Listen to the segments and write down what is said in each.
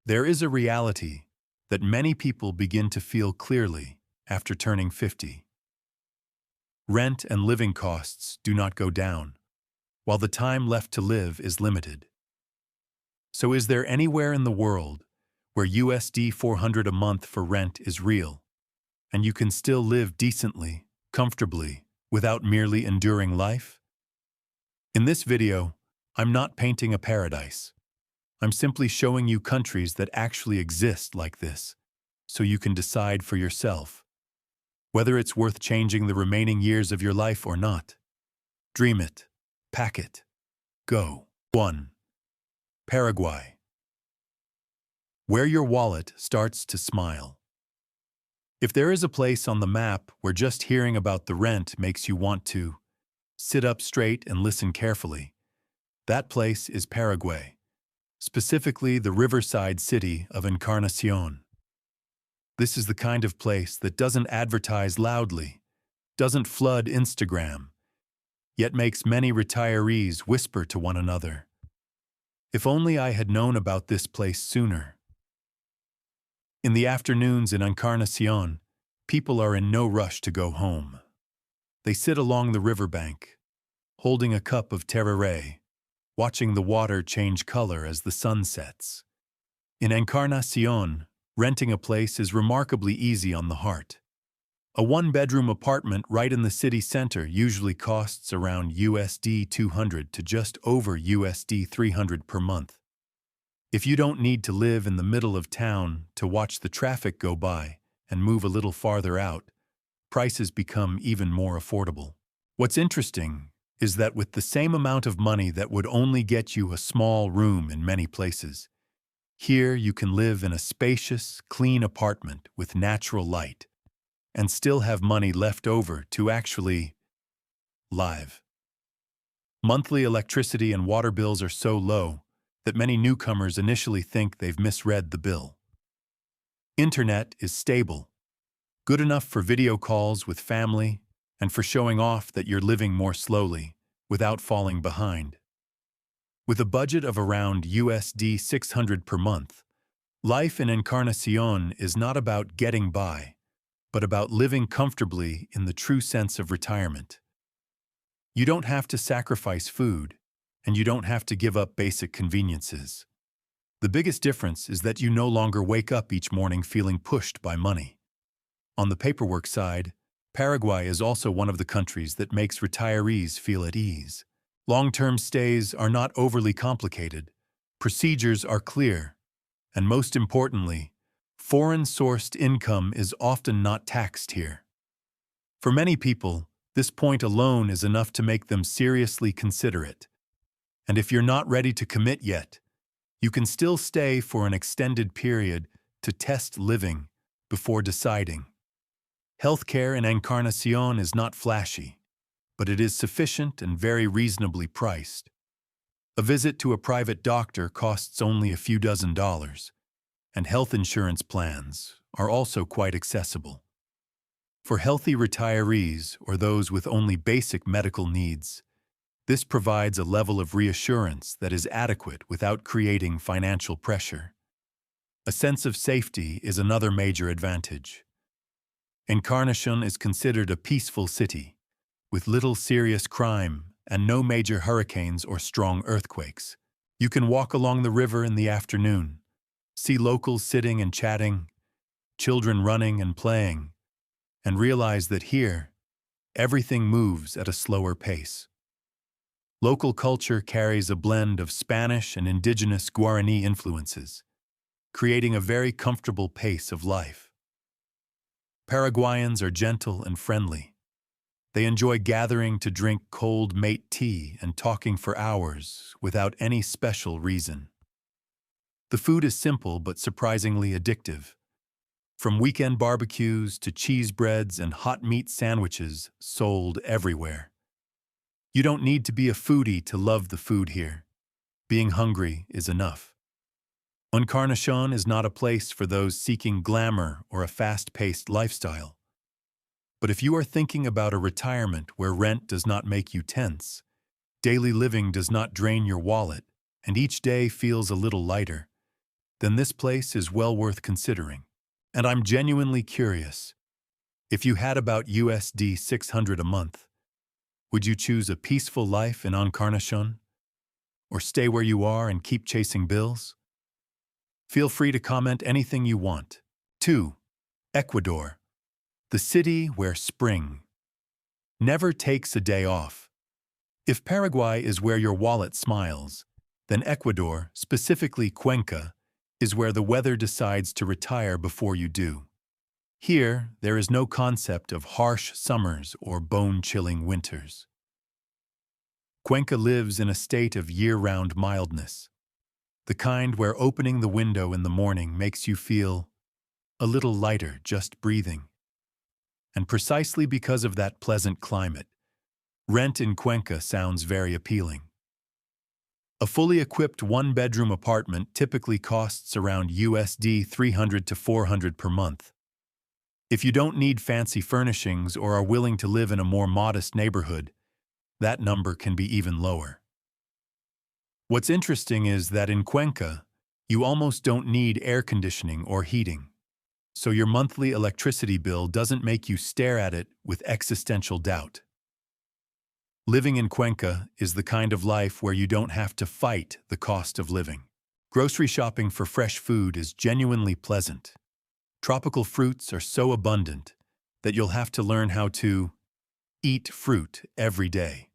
There is a reality that many people begin to feel clearly after turning 50. Rent and living costs do not go down, while the time left to live is limited. So is there anywhere in the world where USD 400 a month for rent is real, and you can still live decently, comfortably, without merely enduring life? In this video, I'm not painting a paradise. I'm simply showing you countries that actually exist like this, so you can decide for yourself whether it's worth changing the remaining years of your life or not. Dream it. Pack it. Go. 1. Paraguay. Where your wallet starts to smile. If there is a place on the map where just hearing about the rent makes you want to sit up straight and listen carefully, that place is Paraguay, specifically the riverside city of Encarnacion. This is the kind of place that doesn't advertise loudly, doesn't flood Instagram, yet makes many retirees whisper to one another, "If only I had known about this place sooner." In the afternoons in Encarnacion, people are in no rush to go home. They sit along the riverbank, holding a cup of tereré, watching the water change color as the sun sets. In Encarnacion, renting a place is remarkably easy on the heart. A one-bedroom apartment right in the city center usually costs around USD 200 to just over USD 300 per month. If you don't need to live in the middle of town to watch the traffic go by and move a little farther out, prices become even more affordable. What's interesting is that with the same amount of money that would only get you a small room in many places, here you can live in a spacious, clean apartment with natural light and still have money left over to actually live. Monthly electricity and water bills are so low that many newcomers initially think they've misread the bill. Internet is stable, good enough for video calls with family and for showing off that you're living more slowly without falling behind. With a budget of around USD 600 per month, life in Encarnacion is not about getting by, but about living comfortably in the true sense of retirement. You don't have to sacrifice food, and you don't have to give up basic conveniences. The biggest difference is that you no longer wake up each morning feeling pushed by money. On the paperwork side, Paraguay is also one of the countries that makes retirees feel at ease. Long-term stays are not overly complicated, procedures are clear, and most importantly, foreign-sourced income is often not taxed here. For many people, this point alone is enough to make them seriously consider it. And if you're not ready to commit yet, you can still stay for an extended period to test living before deciding. Healthcare in Encarnacion is not flashy, but it is sufficient and very reasonably priced. A visit to a private doctor costs only a few dozen, and health insurance plans are also quite accessible. For healthy retirees or those with only basic medical needs, this provides a level of reassurance that is adequate without creating financial pressure. A sense of safety is another major advantage. Encarnacion is considered a peaceful city, with little serious crime and no major hurricanes or strong earthquakes. You can walk along the river in the afternoon, see locals sitting and chatting, children running and playing, and realize that here, everything moves at a slower pace. Local culture carries a blend of Spanish and indigenous Guarani influences, creating a very comfortable pace of life. Paraguayans are gentle and friendly. They enjoy gathering to drink cold mate tea and talking for hours without any special reason. The food is simple but surprisingly addictive. From weekend barbecues to cheese breads and hot meat sandwiches sold everywhere. You don't need to be a foodie to love the food here. Being hungry is enough. Encarnacion is not a place for those seeking glamour or a fast-paced lifestyle. But if you are thinking about a retirement where rent does not make you tense, daily living does not drain your wallet, and each day feels a little lighter, then this place is well worth considering. And I'm genuinely curious. If you had about USD 600 a month, would you choose a peaceful life in Encarnacion? Or stay where you are and keep chasing bills? Feel free to comment anything you want. 2. Ecuador, the city where spring never takes a day off. If Paraguay is where your wallet smiles, then Ecuador, specifically Cuenca, is where the weather decides to retire before you do. Here, there is no concept of harsh summers or bone-chilling winters. Cuenca lives in a state of year-round mildness, the kind where opening the window in the morning makes you feel a little lighter just breathing. And precisely because of that pleasant climate, rent in Cuenca sounds very appealing. A fully equipped one-bedroom apartment typically costs around USD 300 to 400 per month. If you don't need fancy furnishings or are willing to live in a more modest neighborhood, that number can be even lower. What's interesting is that in Cuenca, you almost don't need air conditioning or heating, so your monthly electricity bill doesn't make you stare at it with existential doubt. Living in Cuenca is the kind of life where you don't have to fight the cost of living. Grocery shopping for fresh food is genuinely pleasant. Tropical fruits are so abundant that you'll have to learn how to eat fruit every day.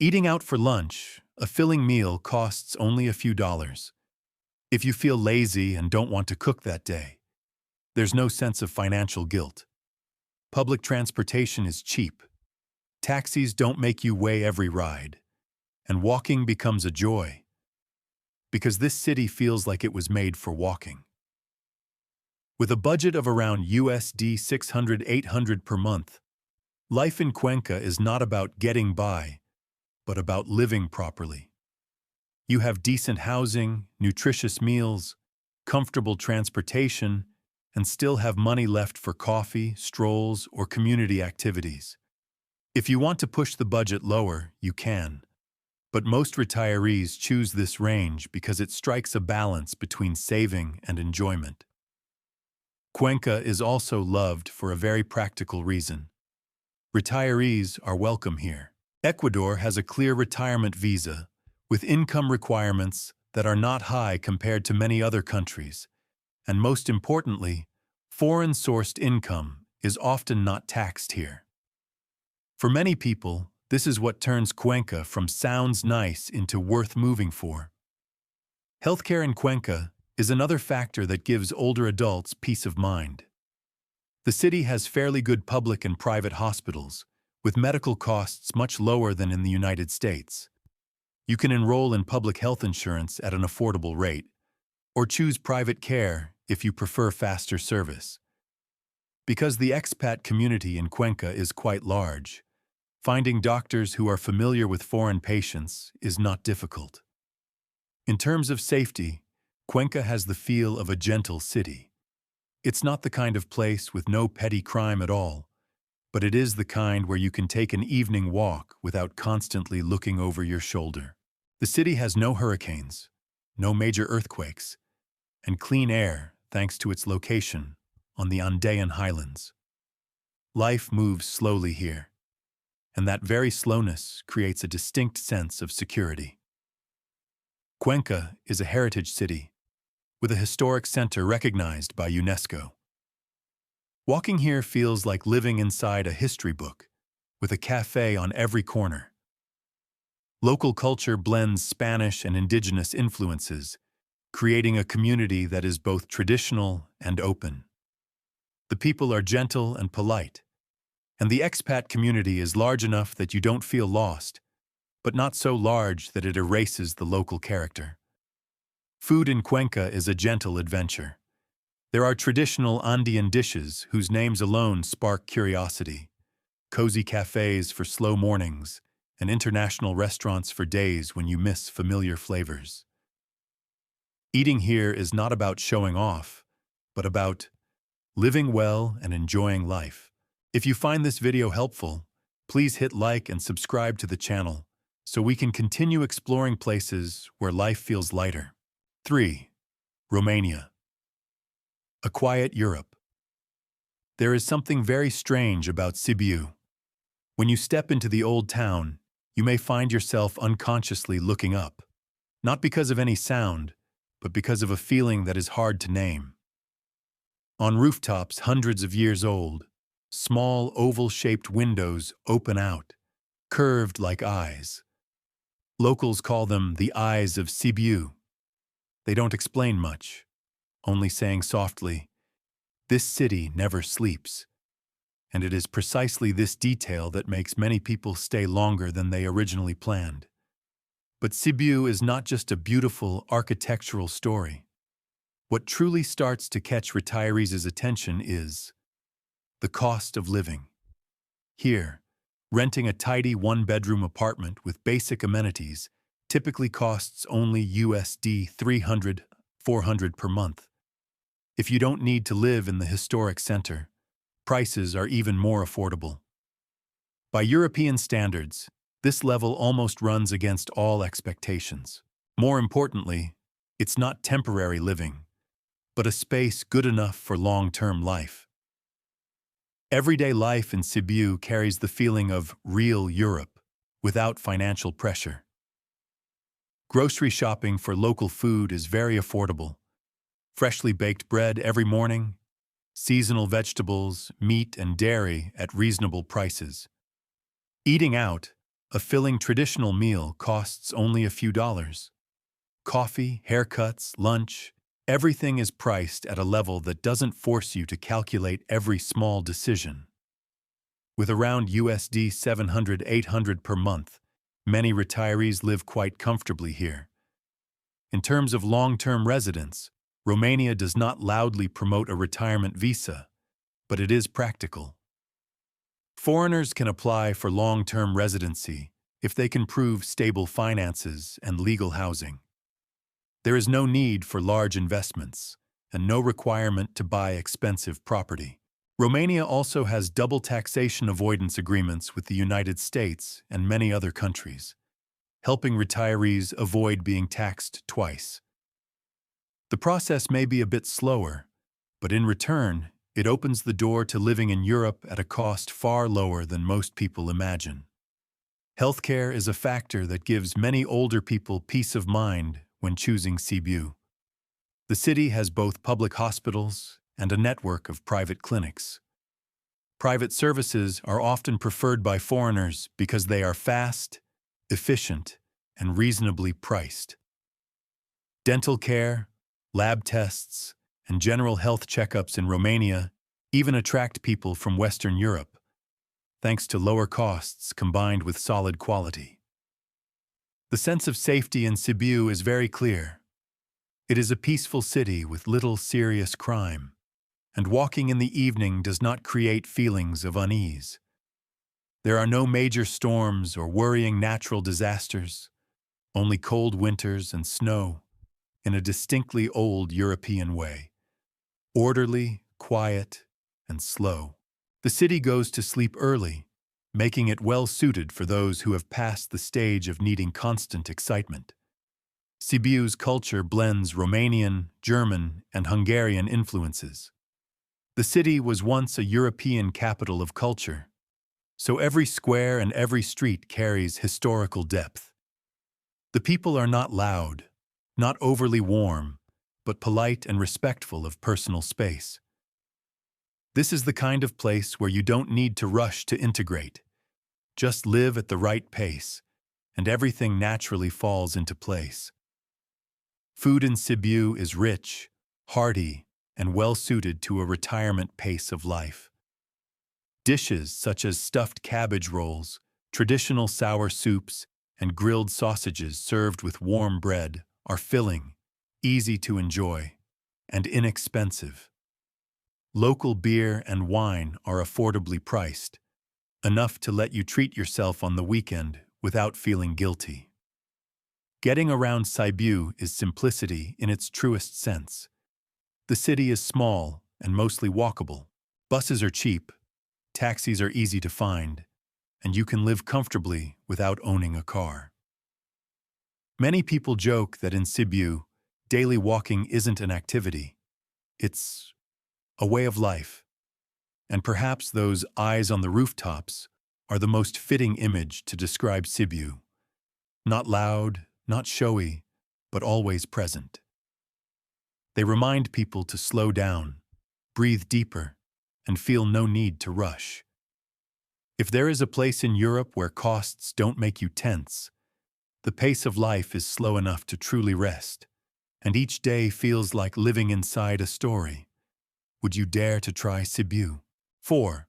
Eating out for lunch, a filling meal costs only a few dollars. If you feel lazy and don't want to cook that day, there's no sense of financial guilt. Public transportation is cheap. Taxis don't make you weigh every ride, and walking becomes a joy, because this city feels like it was made for walking. With a budget of around USD 600-800 per month, life in Cuenca is not about getting by, but about living properly. You have decent housing, nutritious meals, comfortable transportation, and still have money left for coffee, strolls, or community activities. If you want to push the budget lower, you can. But most retirees choose this range because it strikes a balance between saving and enjoyment. Cuenca is also loved for a very practical reason. Retirees are welcome here. Ecuador has a clear retirement visa, with income requirements that are not high compared to many other countries, and most importantly, foreign-sourced income is often not taxed here. For many people, this is what turns Cuenca from sounds nice into worth moving for. Healthcare in Cuenca is another factor that gives older adults peace of mind. The city has fairly good public and private hospitals, with medical costs much lower than in the United States. You can enroll in public health insurance at an affordable rate, or choose private care if you prefer faster service. Because the expat community in Cuenca is quite large, finding doctors who are familiar with foreign patients is not difficult. In terms of safety, Cuenca has the feel of a gentle city. It's not the kind of place with no petty crime at all, but it is the kind where you can take an evening walk without constantly looking over your shoulder. The city has no hurricanes, no major earthquakes, and clean air thanks to its location on the Andean highlands. Life moves slowly here, and that very slowness creates a distinct sense of security. Cuenca is a heritage city, with a historic center recognized by UNESCO. Walking here feels like living inside a history book, with a cafe on every corner. Local culture blends Spanish and indigenous influences, creating a community that is both traditional and open. The people are gentle and polite, and the expat community is large enough that you don't feel lost, but not so large that it erases the local character. Food in Cuenca is a gentle adventure. There are traditional Andean dishes whose names alone spark curiosity, cozy cafes for slow mornings, and international restaurants for days when you miss familiar flavors. Eating here is not about showing off, but about living well and enjoying life. If you find this video helpful, please hit like and subscribe to the channel so we can continue exploring places where life feels lighter. 3. Romania. A quiet Europe. There is something very strange about Sibiu. When you step into the old town, you may find yourself unconsciously looking up, not because of any sound, but because of a feeling that is hard to name. On rooftops hundreds of years old, small oval-shaped windows open out, curved like eyes. Locals call them the eyes of Sibiu. They don't explain much, only saying softly, "This city never sleeps." And it is precisely this detail that makes many people stay longer than they originally planned. But Sibiu is not just a beautiful architectural story. What truly starts to catch retirees' attention is the cost of living. Here, renting a tidy one-bedroom apartment with basic amenities typically costs only USD 300, 400 per month. If you don't need to live in the historic center, prices are even more affordable. By European standards, this level almost runs against all expectations. More importantly, it's not temporary living, but a space good enough for long-term life. Everyday life in Sibiu carries the feeling of real Europe, without financial pressure. Grocery shopping for local food is very affordable. Freshly baked bread every morning, seasonal vegetables, meat, and dairy at reasonable prices. Eating out, a filling traditional meal costs only a few dollars. Coffee, haircuts, lunch, everything is priced at a level that doesn't force you to calculate every small decision. With around USD 700, 800 per month, many retirees live quite comfortably here. In terms of long-term residence, Romania does not loudly promote a retirement visa, but it is practical. Foreigners can apply for long-term residency if they can prove stable finances and legal housing. There is no need for large investments and no requirement to buy expensive property. Romania also has double taxation avoidance agreements with the United States and many other countries, helping retirees avoid being taxed twice. The process may be a bit slower, but in return, it opens the door to living in Europe at a cost far lower than most people imagine. Healthcare is a factor that gives many older people peace of mind when choosing Sibiu. The city has both public hospitals and a network of private clinics. Private services are often preferred by foreigners because they are fast, efficient, and reasonably priced. Dental care, lab tests, and general health checkups in Romania even attract people from Western Europe, thanks to lower costs combined with solid quality. The sense of safety in Sibiu is very clear. It is a peaceful city with little serious crime, and walking in the evening does not create feelings of unease. There are no major storms or worrying natural disasters, only cold winters and snow, in a distinctly old European way. Orderly, quiet, and slow. The city goes to sleep early, making it well-suited for those who have passed the stage of needing constant excitement. Sibiu's culture blends Romanian, German, and Hungarian influences. The city was once a European capital of culture, so every square and every street carries historical depth. The people are not loud, not overly warm, but polite and respectful of personal space. This is the kind of place where you don't need to rush to integrate. Just live at the right pace, and everything naturally falls into place. Food in Sibiu is rich, hearty, and well-suited to a retirement pace of life. Dishes such as stuffed cabbage rolls, traditional sour soups, and grilled sausages served with warm bread are filling, easy to enjoy, and inexpensive. Local beer and wine are affordably priced, enough to let you treat yourself on the weekend without feeling guilty. Getting around Sibiu is simplicity in its truest sense. The city is small and mostly walkable. Buses are cheap, taxis are easy to find, and you can live comfortably without owning a car. Many people joke that in Sibiu, daily walking isn't an activity. It's a way of life. And perhaps those eyes on the rooftops are the most fitting image to describe Sibiu. Not loud, not showy, but always present. They remind people to slow down, breathe deeper, and feel no need to rush. If there is a place in Europe where costs don't make you tense, the pace of life is slow enough to truly rest, and each day feels like living inside a story. Would you dare to try Sibiu? 4.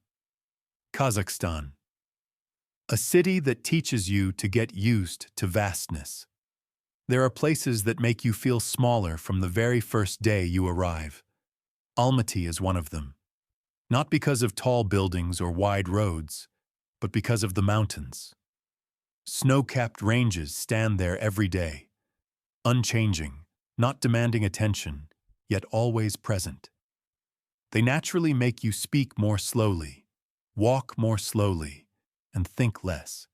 Kazakhstan. A city that teaches you to get used to vastness. There are places that make you feel smaller from the very first day you arrive. Almaty is one of them. Not because of tall buildings or wide roads, but because of the mountains. Snow-capped ranges stand there every day, unchanging, not demanding attention, yet always present. They naturally make you speak more slowly, walk more slowly, and think less.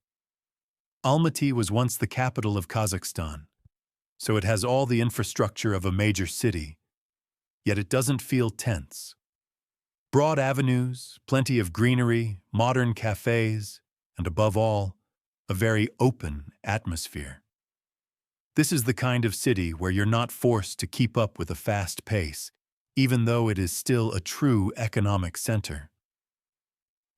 Almaty was once the capital of Kazakhstan, so it has all the infrastructure of a major city, yet it doesn't feel tense. Broad avenues, plenty of greenery, modern cafes, and above all, a very open atmosphere. This is the kind of city where you're not forced to keep up with a fast pace, even though it is still a true economic center.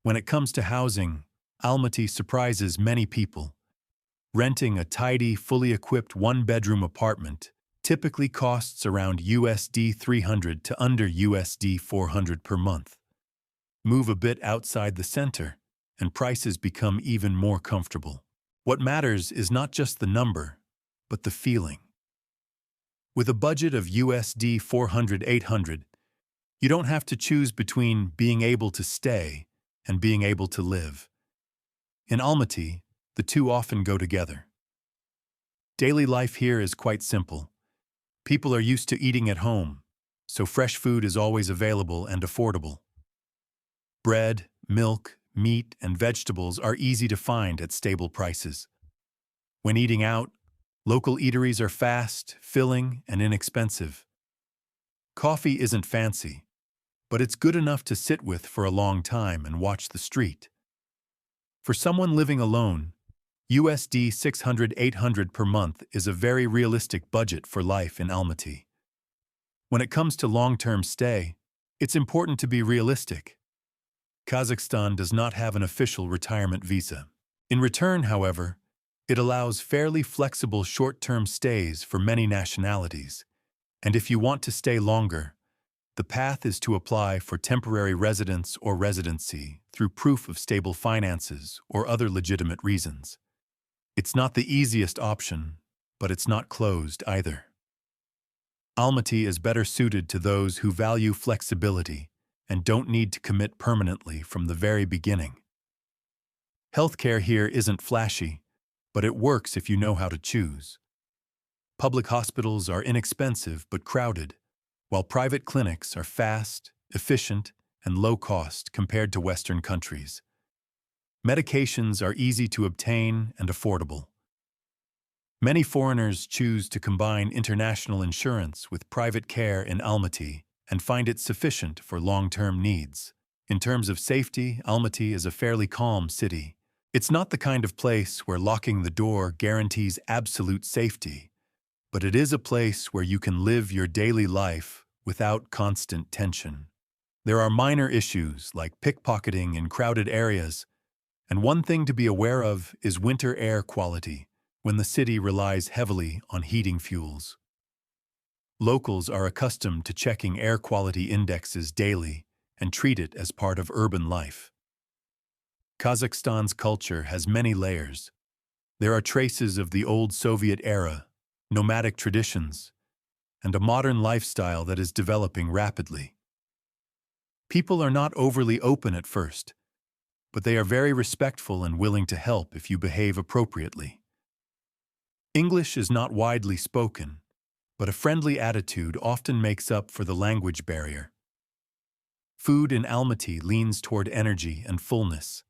When it comes to housing, Almaty surprises many people. Renting a tidy, fully equipped one-bedroom apartment typically costs around USD 300 to under USD 400 per month. Move a bit outside the center, and prices become even more comfortable. What matters is not just the number, but the feeling. With a budget of USD 400-800, you don't have to choose between being able to stay and being able to live. In Almaty, the two often go together. Daily life here is quite simple. People are used to eating at home, so fresh food is always available and affordable. Bread, milk, meat, and vegetables are easy to find at stable prices. When eating out, local eateries are fast, filling, and inexpensive. Coffee isn't fancy, but it's good enough to sit with for a long time and watch the street. For someone living alone, USD 600-800 per month is a very realistic budget for life in Almaty. When it comes to long-term stay, it's important to be realistic. Kazakhstan does not have an official retirement visa. In return, however, it allows fairly flexible short-term stays for many nationalities, and if you want to stay longer, the path is to apply for temporary residence or residency through proof of stable finances or other legitimate reasons. It's not the easiest option, but it's not closed either. Almaty is better suited to those who value flexibility and don't need to commit permanently from the very beginning. Healthcare here isn't flashy, but it works if you know how to choose. Public hospitals are inexpensive but crowded, while private clinics are fast, efficient, and low cost compared to Western countries. Medications are easy to obtain and affordable. Many foreigners choose to combine international insurance with private care in Almaty and find it sufficient for long-term needs. In terms of safety, Almaty is a fairly calm city. It's not the kind of place where locking the door guarantees absolute safety, but it is a place where you can live your daily life without constant tension. There are minor issues like pickpocketing in crowded areas, and one thing to be aware of is winter air quality, when the city relies heavily on heating fuels. Locals are accustomed to checking air quality indexes daily and treat it as part of urban life. Kazakhstan's culture has many layers. There are traces of the old Soviet era, nomadic traditions, and a modern lifestyle that is developing rapidly. People are not overly open at first, but they are very respectful and willing to help if you behave appropriately. English is not widely spoken, but a friendly attitude often makes up for the language barrier. Food in Almaty leans toward energy and fullness.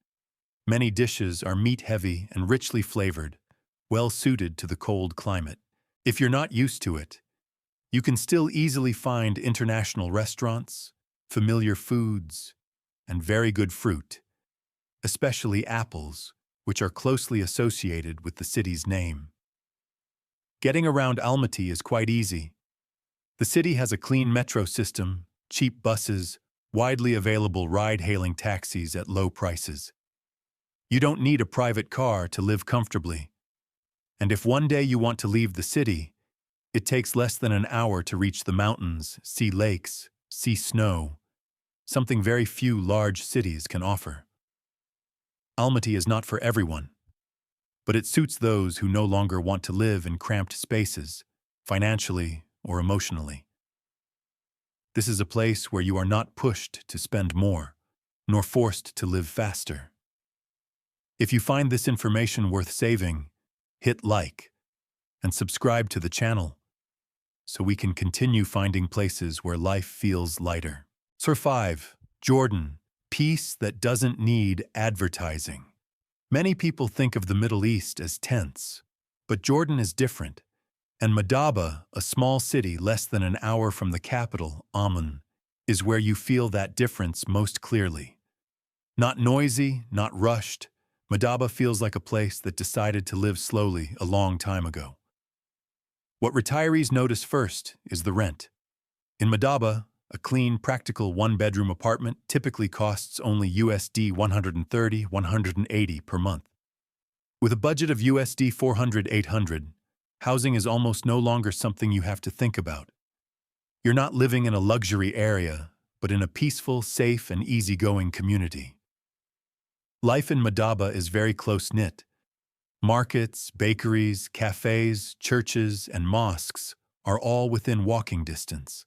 Many dishes are meat-heavy and richly flavored, well suited to the cold climate. If you're not used to it, You can still easily find international restaurants, familiar foods, and very good fruit, especially apples, which are closely associated with the city's name. Getting around Almaty is quite easy. The city has a clean metro system, cheap buses, widely available ride-hailing taxis at low prices. You don't need a private car to live comfortably. And if one day you want to leave the city, it takes less than an hour to reach the mountains, see lakes, see snow, something very few large cities can offer. Almaty is not for everyone, but it suits those who no longer want to live in cramped spaces, financially or emotionally. This is a place where you are not pushed to spend more, nor forced to live faster. If you find this information worth saving, hit like and subscribe to the channel so we can continue finding places where life feels lighter. Sir 5. Jordan, peace that doesn't need advertising. Many people think of the Middle East as tense, but Jordan is different, and Madaba, a small city less than an hour from the capital, Amman, is where you feel that difference most clearly. Not noisy, not rushed, Madaba feels like a place that decided to live slowly a long time ago. What retirees notice first is the rent. In Madaba, a clean, practical one-bedroom apartment typically costs only USD 130, 180 per month. With a budget of USD 400, 800, housing is almost no longer something you have to think about. You're not living in a luxury area, but in a peaceful, safe, and easygoing community. Life in Madaba is very close-knit. Markets, bakeries, cafes, churches, and mosques are all within walking distance.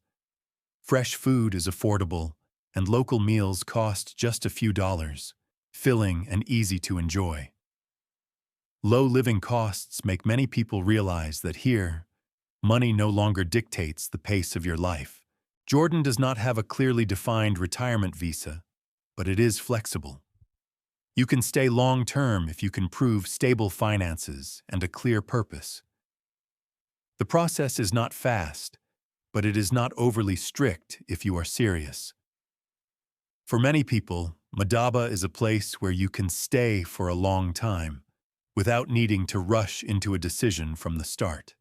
Fresh food is affordable, and local meals cost just a few dollars, filling and easy to enjoy. Low living costs make many people realize that here, money no longer dictates the pace of your life. Jordan does not have a clearly defined retirement visa, but it is flexible. You can stay long-term if you can prove stable finances and a clear purpose. The process is not fast, but it is not overly strict if you are serious. For many people, Madaba is a place where you can stay for a long time, without needing to rush into a decision from the start.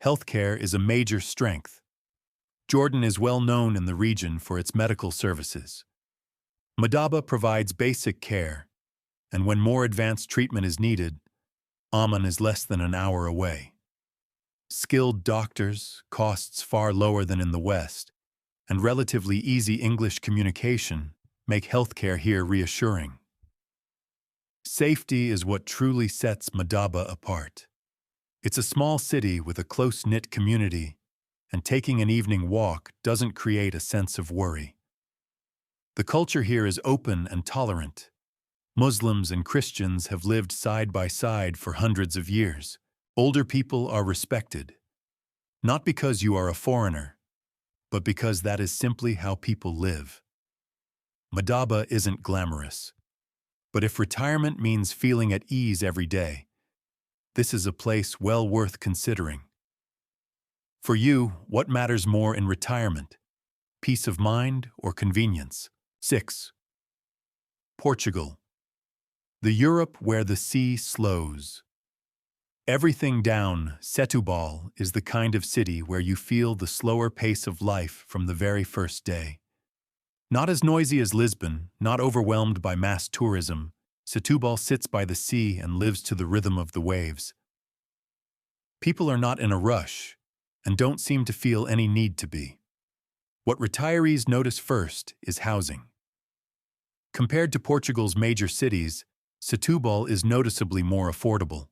Healthcare is a major strength. Jordan is well known in the region for its medical services. Madaba provides basic care, and when more advanced treatment is needed, Amman is less than an hour away. Skilled doctors, costs far lower than in the West, and relatively easy English communication make healthcare here reassuring. Safety is what truly sets Madaba apart. It's a small city with a close-knit community, and taking an evening walk doesn't create a sense of worry. The culture here is open and tolerant. Muslims and Christians have lived side by side for hundreds of years. Older people are respected, not because you are a foreigner, but because that is simply how people live. Madaba isn't glamorous, but if retirement means feeling at ease every day, this is a place well worth considering. For you, what matters more in retirement? Peace of mind or convenience? 6. Portugal. The Europe where the sea slows. Everything down Setúbal is the kind of city where you feel the slower pace of life from the very first day. Not as noisy as Lisbon, not overwhelmed by mass tourism, Setúbal sits by the sea and lives to the rhythm of the waves. People are not in a rush and don't seem to feel any need to be. What retirees notice first is housing. Compared to Portugal's major cities, Setúbal is noticeably more affordable.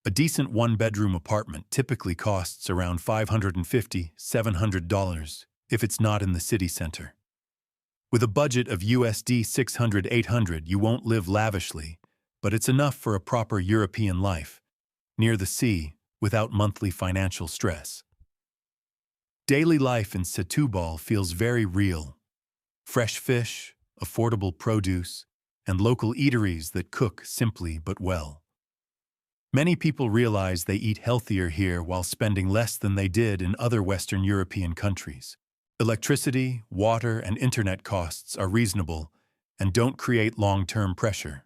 A decent one-bedroom apartment typically costs around $550, $700 if it's not in the city center. With a budget of USD 600, 800, you won't live lavishly, but it's enough for a proper European life, near the sea, without monthly financial stress. Daily life in Setúbal feels very real. Fresh fish, affordable produce, and local eateries that cook simply but well. Many people realize they eat healthier here while spending less than they did in other Western European countries. Electricity, water, and internet costs are reasonable and don't create long-term pressure.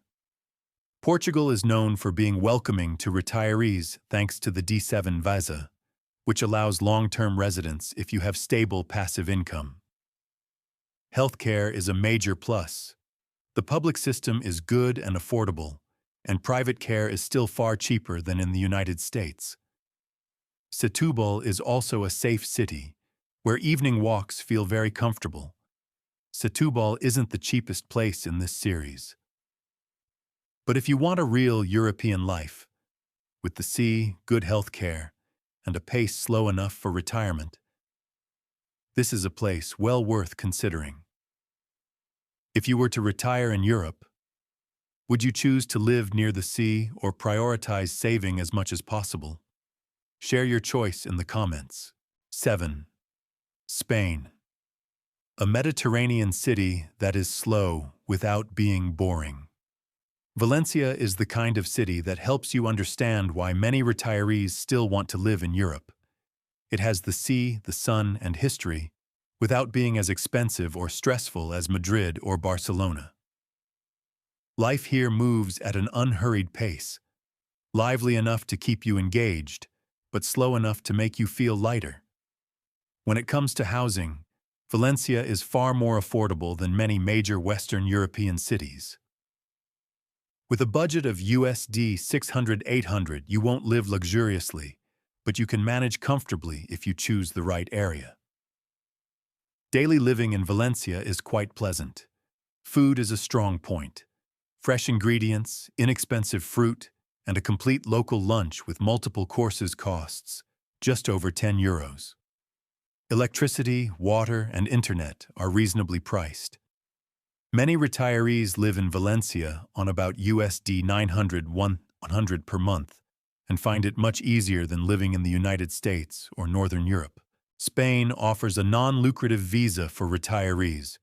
Portugal is known for being welcoming to retirees thanks to the D7 visa, which allows long-term residence if you have stable passive income. Healthcare is a major plus. The public system is good and affordable, and private care is still far cheaper than in the United States. Setúbal is also a safe city, where evening walks feel very comfortable. Setúbal isn't the cheapest place in this series. But if you want a real European life, with the sea, good health care, and a pace slow enough for retirement, this is a place well worth considering. If you were to retire in Europe, would you choose to live near the sea or prioritize saving as much as possible? Share your choice in the comments. 7. Spain. A Mediterranean city that is slow without being boring. Valencia is the kind of city that helps you understand why many retirees still want to live in Europe. It has the sea, the sun, and history, without being as expensive or stressful as Madrid or Barcelona. Life here moves at an unhurried pace, lively enough to keep you engaged, but slow enough to make you feel lighter. When it comes to housing, Valencia is far more affordable than many major Western European cities. With a budget of USD 600-800, you won't live luxuriously, but you can manage comfortably if you choose the right area. Daily living in Valencia is quite pleasant. Food is a strong point. Fresh ingredients, inexpensive fruit, and a complete local lunch with multiple courses costs just over €10. Electricity, water, and internet are reasonably priced. Many retirees live in Valencia on about USD 900-100 per month and find it much easier than living in the United States or Northern Europe. Spain offers a non-lucrative visa for retirees,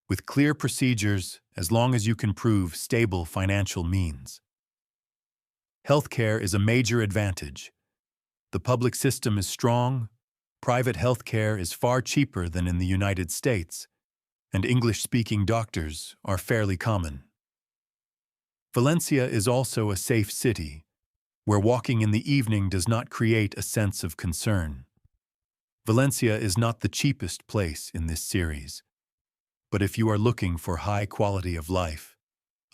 with clear procedures as long as you can prove stable financial means. Healthcare is a major advantage. The public system is strong, private healthcare is far cheaper than in the United States, and English-speaking doctors are fairly common. Valencia is also a safe city, where walking in the evening does not create a sense of concern. Valencia is not the cheapest place in this series, but if you are looking for high quality of life,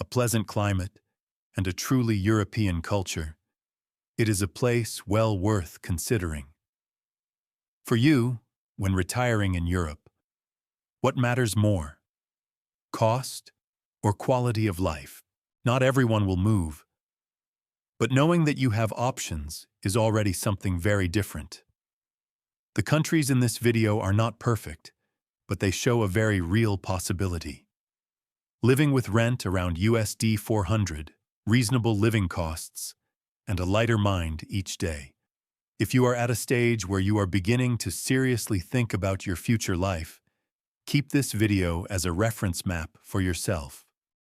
a pleasant climate, and a truly European culture, it is a place well worth considering. For you, when retiring in Europe, what matters more? Cost or quality of life? Not everyone will move, but knowing that you have options is already something very different. The countries in this video are not perfect, but they show a very real possibility. Living with rent around USD 400, reasonable living costs, and a lighter mind each day. If you are at a stage where you are beginning to seriously think about your future life, keep this video as a reference map for yourself.